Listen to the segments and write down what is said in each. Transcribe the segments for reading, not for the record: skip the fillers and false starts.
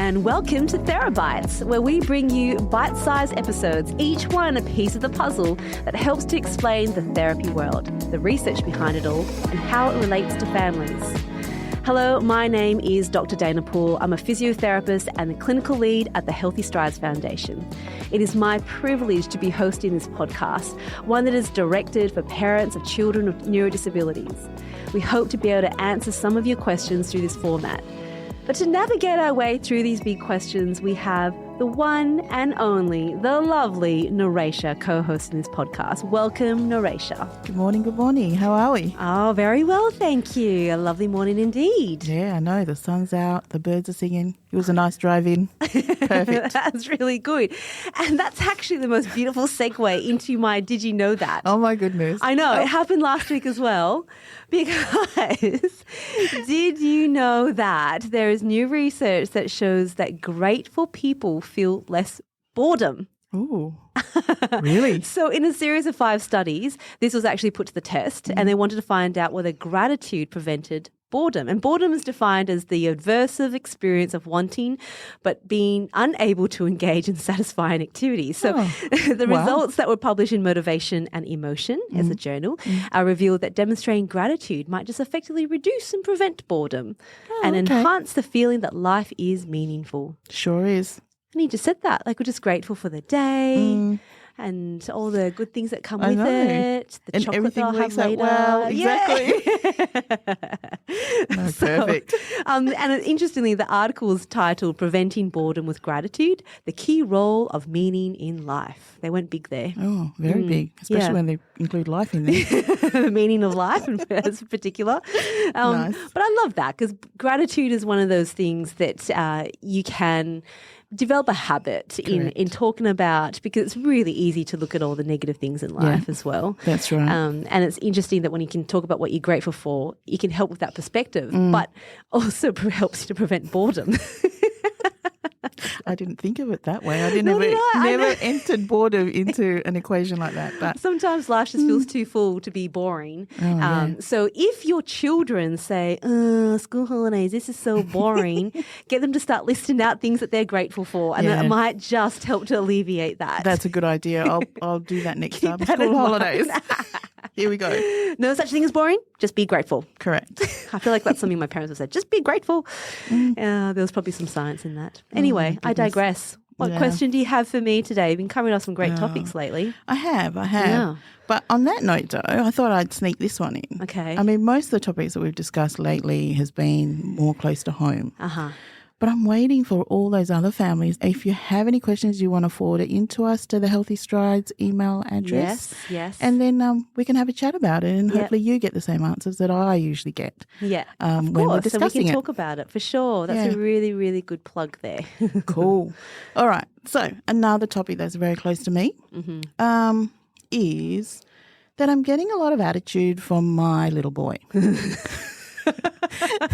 and welcome to Therabytes, where we bring you bite-sized episodes, each one a piece of the puzzle that helps to explain the therapy world, the research behind it all, and how it relates to families. Hello, my name is Dr. Dana Poole. I'm a physiotherapist and the clinical lead at the Healthy Strides Foundation. It is my privilege to be hosting this podcast, one that is directed for parents of children with neurodisabilities. We hope to be able to answer some of your questions through this format. But to navigate our way through these big questions, we have the one and only, the lovely Naresha co-hosting this podcast. Welcome, Naresha. Good morning, good morning. How are we? Oh, very well, thank you. A lovely morning indeed. Yeah, I know. The sun's out, the birds are singing. It was a nice drive-in. Perfect. That's really good. And that's actually the most beautiful segue into my Did You Know That? Oh, my goodness. I know. It happened last week as well because did you know that there is new research that shows that grateful people feel less boredom? Ooh, really? So in a series of 5 studies, this was actually put to the test and they wanted to find out whether gratitude prevented boredom. And boredom is defined as the aversive experience of wanting but being unable to engage in satisfying activities. So the results that were published in Motivation and Emotion as a journal revealed that demonstrating gratitude might just effectively reduce and prevent boredom and enhance the feeling that life is meaningful. Sure is. And he just said that, like we're just grateful for the day and all the good things that come with it. The and chocolate everything they'll have later. Well. Exactly. Yeah. Perfect. And interestingly, the article is titled Preventing Boredom with Gratitude, the Key Role of Meaning in Life. They went big there. Oh, very big, especially when they include life in there. The meaning of life in particular. Nice. But I love that because gratitude is one of those things that you can develop a habit in talking about, because it's really easy to look at all the negative things in life as well. That's right. And it's interesting that when you can talk about what you're grateful for, you can help with that perspective, but also helps you to prevent boredom. I didn't think of it that way. I never entered boredom into an equation like that. But sometimes life just feels too full to be boring. So if your children say, school holidays, this is so boring, get them to start listing out things that they're grateful for, and it might just help to alleviate that. That's a good idea. I'll do that next time. School holidays. Here we go. No such thing as boring. Just be grateful. Correct. I feel like that's something my parents have said. Just be grateful. There was probably some science in that. Anyway, I digress. What question do you have for me today? You've been covering off some great topics lately. I have. Yeah. But on that note, though, I thought I'd sneak this one in. Okay. I mean, most of the topics that we've discussed lately has been more close to home. But I'm waiting for all those other families. If you have any questions, you want to forward it into us to the Healthy Strides email address. Yes. And then we can have a chat about it, and hopefully you get the same answers that I usually get. Yeah, of course. So we can talk about it for sure. That's a really, really good plug there. Cool. All right. So another topic that's very close to me is that I'm getting a lot of attitude from my little boy.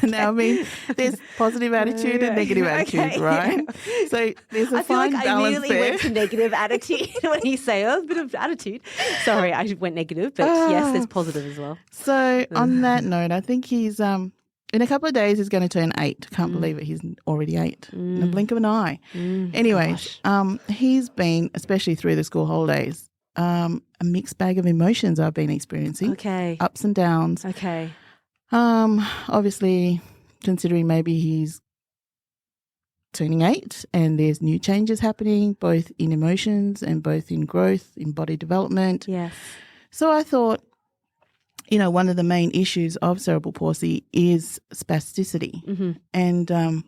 Now, I mean, there's positive attitude and negative attitude, right? So there's a fine balance there. I immediately went to negative attitude when you say, a bit of attitude. Sorry, I went negative, but yes, there's positive as well. So on that note, I think he's, in a couple of days, he's going to turn 8. Can't believe it. He's already 8 in a blink of an eye. Anyways, he's been, especially through the school holidays, a mixed bag of emotions I've been experiencing. Okay. Ups and downs. Okay. Obviously, considering maybe he's turning 8 and there's new changes happening, both in emotions and both in growth, in body development. Yes. So I thought, one of the main issues of cerebral palsy is spasticity. And I'm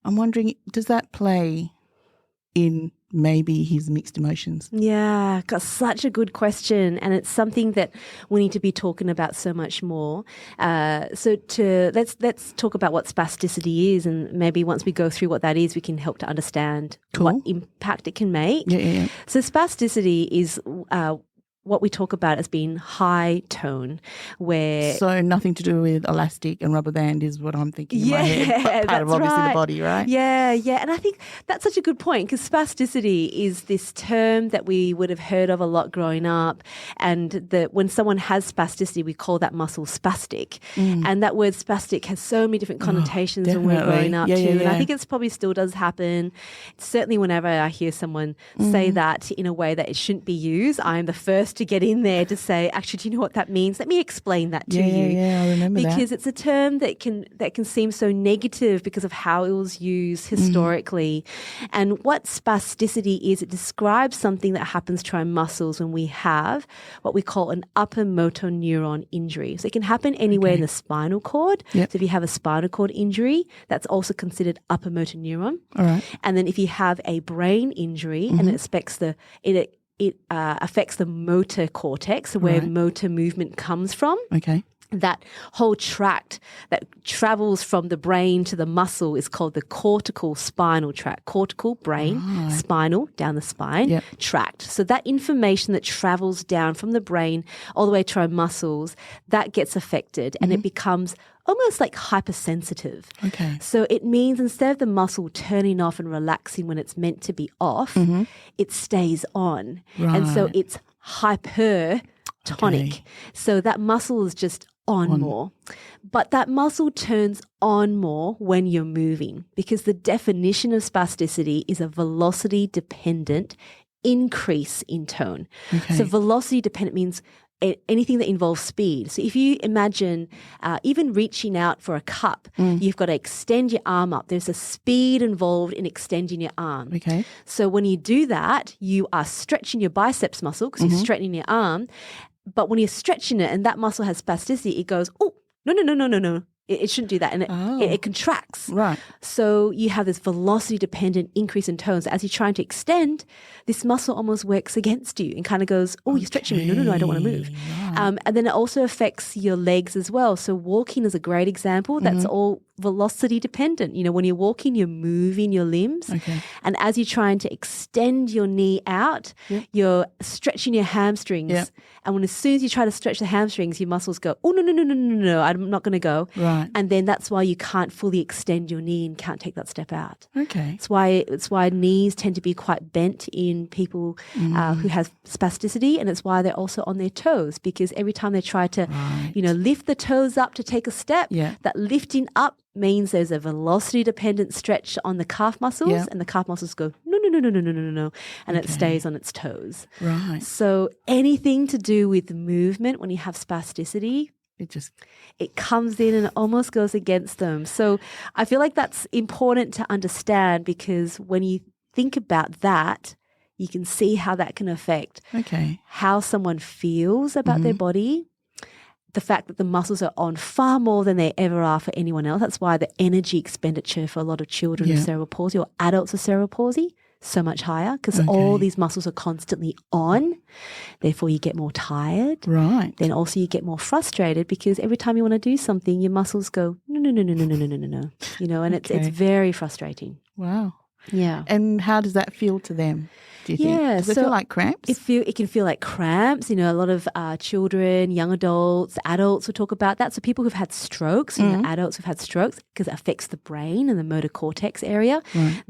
wondering, does that play in maybe his mixed emotions? Yeah, got such a good question, and it's something that we need to be talking about so much more. So let's talk about what spasticity is, and maybe once we go through what that is, we can help to understand what impact it can make. Yeah. So spasticity is what we talk about as being high tone, where So nothing to do with elastic and rubber band is what I'm thinking in my head. But part of obviously the body, right? Yeah. And I think that's such a good point, because spasticity is this term that we would have heard of a lot growing up. And when someone has spasticity, we call that muscle spastic. And that word spastic has so many different connotations when we're growing up too. And I think it probably still does happen. Certainly whenever I hear someone say that in a way that it shouldn't be used, I'm the first to get in there to say, actually, do you know what that means? Let me explain that to you. Yeah, I remember that. Because it's a term that can seem so negative because of how it was used historically. And what spasticity is, it describes something that happens to our muscles when we have what we call an upper motor neuron injury. So it can happen anywhere in the spinal cord. Yep. So if you have a spinal cord injury, that's also considered upper motor neuron. All right. And then if you have a brain injury and it affects the motor cortex, where motor movement comes from. Okay. That whole tract that travels from the brain to the muscle is called the cortical spinal tract. Cortical, brain, spinal, down the spine, tract. So that information that travels down from the brain all the way to our muscles, that gets affected and it becomes almost like hypersensitive. Okay. So it means instead of the muscle turning off and relaxing when it's meant to be off, it stays on. Right. And so it's hypertonic. Okay. So that muscle is just on more. But that muscle turns on more when you're moving, because the definition of spasticity is a velocity-dependent increase in tone. Okay. So velocity-dependent means anything that involves speed. So if you imagine even reaching out for a cup, you've got to extend your arm up. There's a speed involved in extending your arm. Okay. So when you do that, you are stretching your biceps muscle because you're straightening your arm. But when you're stretching it and that muscle has spasticity, it goes, oh, no. It shouldn't do that. And it contracts. Right. So you have this velocity-dependent increase in tone. So as you're trying to extend, this muscle almost works against you and kind of goes, oh, you're stretching me. No, I don't want to move. Right. And then it also affects your legs as well. So walking is a great example. That's all velocity-dependent. You know, when you're walking, you're moving your limbs. Okay. And as you're trying to extend your knee out, you're stretching your hamstrings. Yep. And as soon as you try to stretch the hamstrings, your muscles go, oh, no, I'm not going to go. Right. And then that's why you can't fully extend your knee and can't take that step out. Okay. It's why knees tend to be quite bent in people who have spasticity, and it's why they're also on their toes, because every time they try to, lift the toes up to take a step, that lifting up means there's a velocity-dependent stretch on the calf muscles, and the calf muscles go, no, and it stays on its toes. Right. So anything to do with movement when you have spasticity, it comes in and it almost goes against them. So I feel like that's important to understand, because when you think about that, you can see how that can affect how someone feels about their body. The fact that the muscles are on far more than they ever are for anyone else. That's why the energy expenditure for a lot of children with cerebral palsy or adults with cerebral palsy so much higher, because all these muscles are constantly on. Therefore, you get more tired. Right. Then also you get more frustrated, because every time you want to do something, your muscles go, no. And it's very frustrating. Wow. Yeah. And how does that feel to them, do you think? Does it feel like cramps? It can feel like cramps. A lot of children, young adults, adults will talk about that. So people who've had strokes, adults who've had strokes, because it affects the brain and the motor cortex area,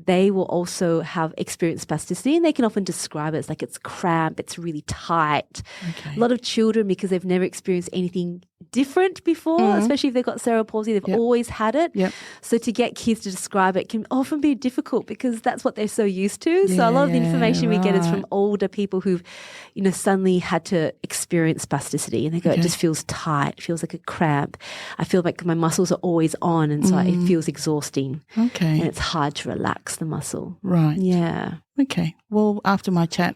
they will also have experienced spasticity, and they can often describe it as like it's cramp, it's really tight. Okay. A lot of children, because they've never experienced anything different before, especially if they've got cerebral palsy, they've always had it. Yep. So to get kids to describe it can often be difficult, because that's what they're so used to. So a lot of the information we get is from older people who've, suddenly had to experience spasticity, and they go, it just feels tight, it feels like a cramp. I feel like my muscles are always on, and so it feels exhausting. Okay. And it's hard to relax the muscle. Right. Yeah. Okay. Well, after my chat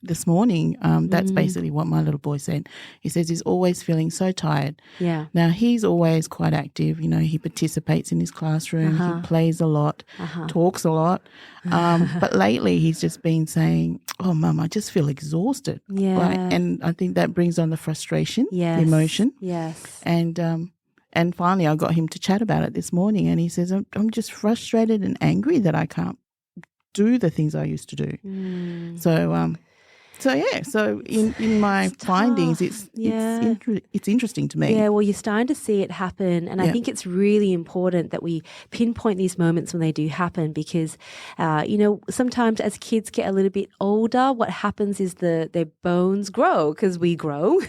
this morning, that's basically what my little boy said. He says he's always feeling so tired. Yeah. Now, he's always quite active. He participates in his classroom. He plays a lot, talks a lot. But lately he's just been saying, oh, Mum, I just feel exhausted. Yeah. Right? And I think that brings on the frustration, the emotion. Yes. And finally I got him to chat about it this morning, and he says, I'm just frustrated and angry that I can't do the things I used to do. So, So in my findings, it's interesting to me. Yeah, well, you're starting to see it happen, and I think it's really important that we pinpoint these moments when they do happen because, sometimes as kids get a little bit older, what happens is their bones grow because we grow,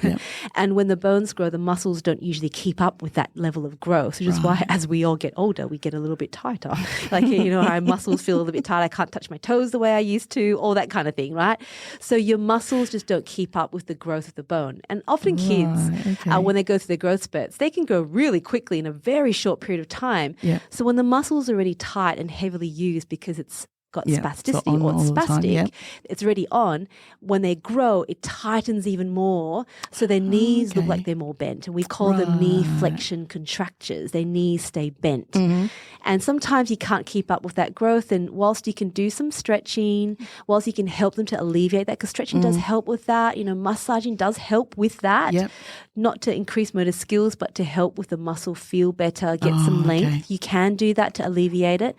and when the bones grow, the muscles don't usually keep up with that level of growth, which is why as we all get older, we get a little bit tighter. Like, our muscles feel a little bit tight. I can't touch my toes the way I used to, all that kind of thing, right? So your muscles just don't keep up with the growth of the bone. And often kids, when they go through their growth spurts, they can grow really quickly in a very short period of time. Yeah. So when the muscle's already tight and heavily used because it's got spasticity or it's spastic, it's already on. When they grow, it tightens even more. So their knees look like they're more bent. And we call them knee flexion contractures. Their knees stay bent. And sometimes you can't keep up with that growth. And whilst you can do some stretching, whilst you can help them to alleviate that, because stretching does help with that, massaging does help with that, not to increase motor skills, but to help with the muscle feel better, get some length. You can do that to alleviate it.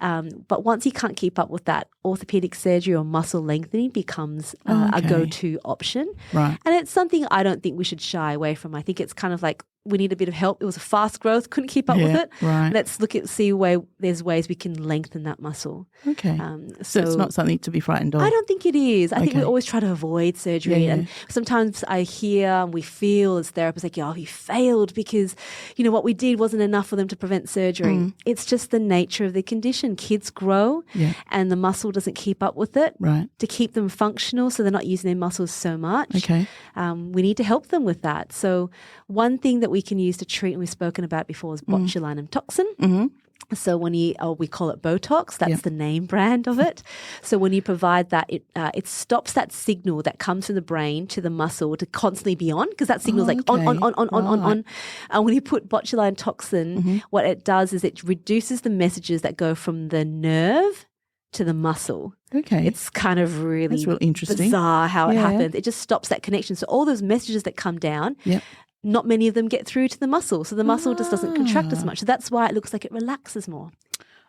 But once you can't keep up with that, orthopedic surgery or muscle lengthening becomes a go-to option. Right. And it's something I don't think we should shy away from. I think it's kind of like we need a bit of help. It was a fast growth, couldn't keep up with it. Right. Let's see where there's ways we can lengthen that muscle. Okay. So it's not something to be frightened of? I don't think it is. I think we always try to avoid surgery. And sometimes I hear and we feel as therapists like, you failed because, what we did wasn't enough for them to prevent surgery. It's just the nature of the condition. Kids grow and the muscle doesn't keep up with it to keep them functional so they're not using their muscles so much. Okay. We need to help them with that. So one thing that we can use to treat, and we've spoken about before, is botulinum toxin. So when we call it Botox, that's the name brand of it. So when you provide that, it stops that signal that comes from the brain to the muscle to constantly be on, because that signal is like on. And when you put botulinum toxin, what it does is it reduces the messages that go from the nerve to the muscle. Okay. It's kind of really interesting. Bizarre how it happens. It just stops that connection. So all those messages that come down, not many of them get through to the muscle. So the muscle just doesn't contract as much. So that's why it looks like it relaxes more.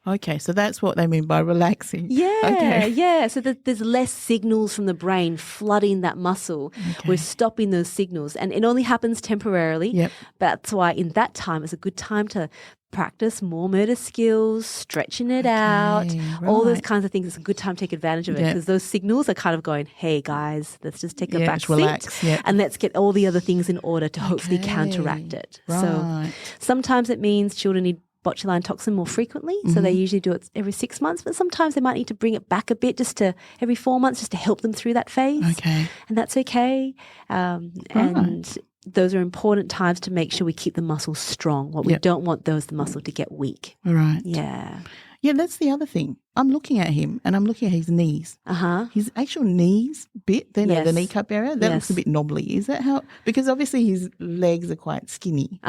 Okay, so that's what they mean by relaxing. Yeah. So there's less signals from the brain flooding that muscle. Okay. We're stopping those signals. And it only happens temporarily. But that's why in that time it's a good time to practice more motor skills, stretching it out, all those kinds of things. It's a good time to take advantage of it because those signals are kind of going, hey, guys, let's just take a back seat and let's get all the other things in order to hopefully counteract it. Right. So sometimes it means children need botulinum toxin more frequently, so they usually do it every 6 months, but sometimes they might need to bring it back a bit just to every 4 months just to help them through that phase. Okay. And that's okay. And those are important times to make sure we keep the muscle strong. What we don't want the muscle to get weak. Right. Yeah. Yeah, that's the other thing. I'm looking at him and I'm looking at his knees. His actual knees bit, the kneecap area, that looks a bit knobbly. Is that how? Because obviously his legs are quite skinny.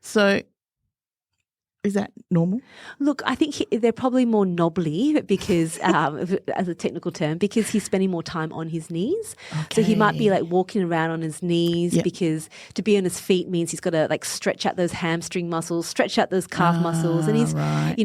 So is that normal? Look, I think they're probably more knobbly because, as a technical term, because he's spending more time on his knees. Okay. So he might be like walking around on his knees because to be on his feet means he's got to like stretch out those hamstring muscles, stretch out those calf muscles, and he's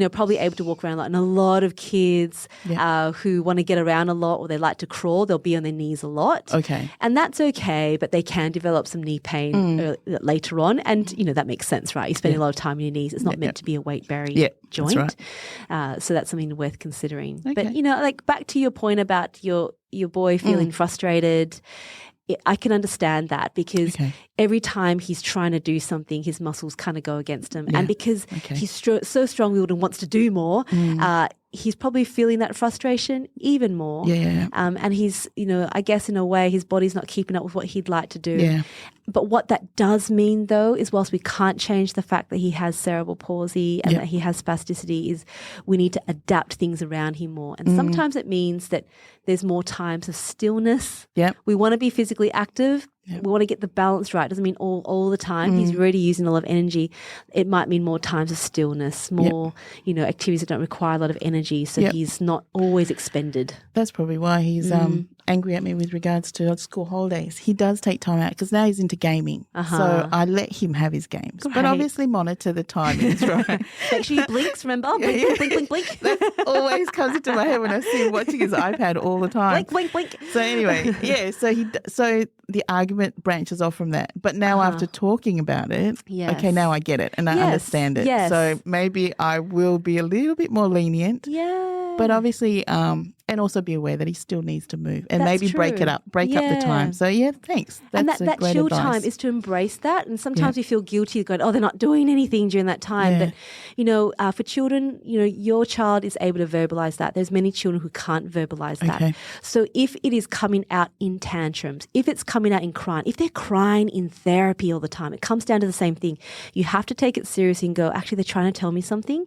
probably able to walk around a lot. And a lot of kids who want to get around a lot or they like to crawl, they'll be on their knees a lot. Okay, and that's okay, but they can develop some knee pain later on, and that makes sense, right? You're spending a lot of time on your knees. It's not meant to be a weight-bearing joint. That's right. So that's something worth considering. Okay. But, like back to your point about your boy feeling frustrated, I can understand that because every time he's trying to do something, his muscles kind of go against him. And because he's so strong-willed and wants to do more, he's probably feeling that frustration even more. And he's, I guess in a way his body's not keeping up with what he'd like to do. Yeah. But what that does mean, though, is whilst we can't change the fact that he has cerebral palsy and that he has spasticity, is we need to adapt things around him more. And sometimes it means that there's more times of stillness. We want to be physically active. We want to get the balance right. Doesn't mean all the time. He's already using a lot of energy. It might mean more times of stillness, more, activities that don't require a lot of energy, so he's not always expended. That's probably why he's angry at me with regards to school holidays. He does take time out because now he's into gaming. So I let him have his games. Great. But obviously monitor the timings, right? Make sure you blinks, remember? Blink, blink, blink, blink. That always comes into my head when I see him watching his iPad all the time. Blink, blink, blink. So anyway, so the argument branches off from that. But now after talking about it, okay, now I get it and I understand it. Yes. So maybe I will be a little bit more lenient. Yeah. But obviously, and also be aware that he still needs to move and That's maybe break true. up the time. So thanks. That's and that great chill advice. time is to embrace that. And sometimes we feel guilty going, they're not doing anything during that time. Yeah. But, for children, your child is able to verbalize that. There's many children who can't verbalize that. Okay. So if it is coming out in tantrums, if it's coming out in crying, if they're crying in therapy all the time, it comes down to the same thing. You have to take it seriously and go, actually, they're trying to tell me something.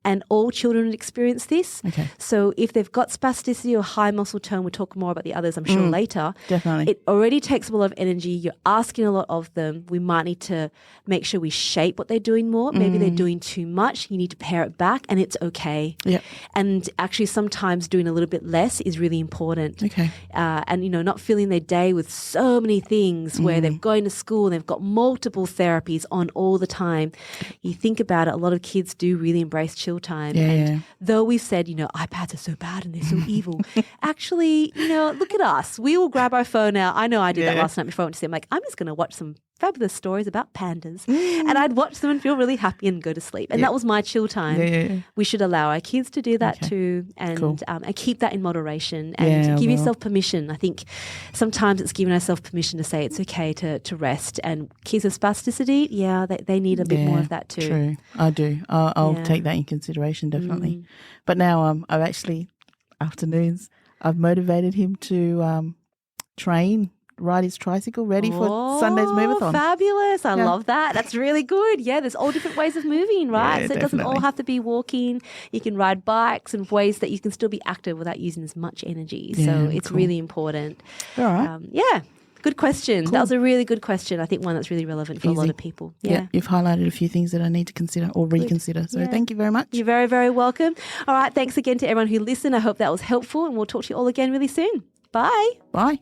And all children experience this. Okay. So if they've got spasticity or high muscle tone, we'll talk more about the others, I'm sure, later. Definitely. It already takes up a lot of energy. You're asking a lot of them. We might need to make sure we shape what they're doing more. Maybe they're doing too much. You need to pare it back, and it's okay. Yep. And actually sometimes doing a little bit less is really important. Okay. And, not filling their day with so many things where they're going to school and they've got multiple therapies on all the time. You think about it, a lot of kids do really embrace chill time. Yeah. And though we've said, iPads are so bad and they're so evil, actually, look at us. We will grab our phone out. I know I did that last night before I went to sleep. I'm like, I'm just going to watch some fabulous stories about pandas. And I'd watch them and feel really happy and go to sleep. And that was my chill time. Yeah. We should allow our kids to do that too, and and keep that in moderation and give yourself permission. I think sometimes it's giving ourselves permission to say it's okay to rest. And kids with spasticity, they need a bit more of that too. True. I do. I'll take that in consideration, definitely. But now I've actually, afternoons, I've motivated him to ride his tricycle ready for Sunday's movathon. Fabulous. I love that. That's really good. Yeah, there's all different ways of moving, right? Yeah, so it doesn't all have to be walking. You can ride bikes and ways that you can still be active without using as much energy. So it's really important. All right. Good question. Cool. That was a really good question. I think one that's really relevant for a lot of people. Yeah. You've highlighted a few things that I need to consider or reconsider. So thank you very much. You're very, very welcome. All right. Thanks again to everyone who listened. I hope that was helpful, and we'll talk to you all again really soon. Bye. Bye.